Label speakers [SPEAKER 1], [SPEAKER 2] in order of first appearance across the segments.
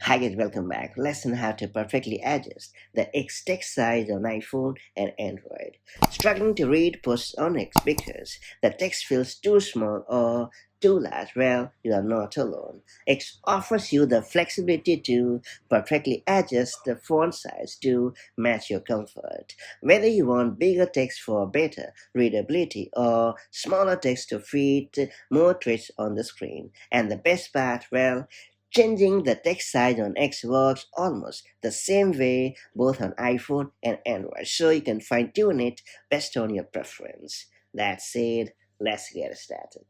[SPEAKER 1] Hi guys, welcome back. Lesson how to perfectly adjust the X text size on iPhone and Android. Struggling to read posts on X because the text feels too small or too large? Well, you are not alone. X offers you the flexibility to perfectly adjust the font size to match your comfort. Whether you want bigger text for better readability or smaller text to fit more text on the screen. And the best part, well, changing the text size on X works almost the same way both on iPhone and Android, so you can fine tune it based on your preference. That said, let's get started.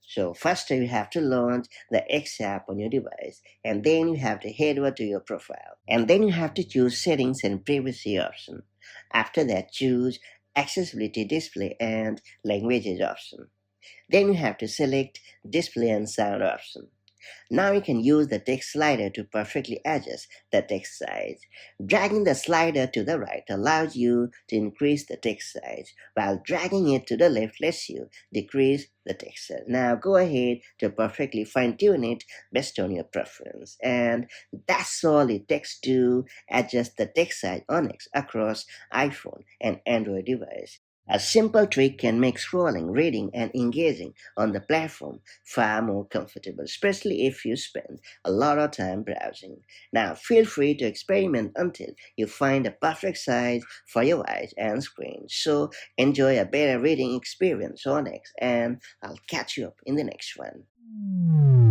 [SPEAKER 1] So first you have to launch the X app on your device, and then you have to head over to your profile, and then you have to choose settings and privacy option. After that, choose accessibility display and languages option. Then you have to select display and sound option. Now you can use the text slider to perfectly adjust the text size. Dragging the slider to the right allows you to increase the text size, while dragging it to the left lets you decrease the text size. Now go ahead to perfectly fine tune it based on your preference. And that's all it takes to adjust the text size on X across iPhone and Android device. A simple trick can make scrolling, reading, and engaging on the platform far more comfortable, especially if you spend a lot of time browsing. Now, feel free to experiment until you find a perfect size for your eyes and screen. So, enjoy a better reading experience on X, and I'll catch you up in the next one.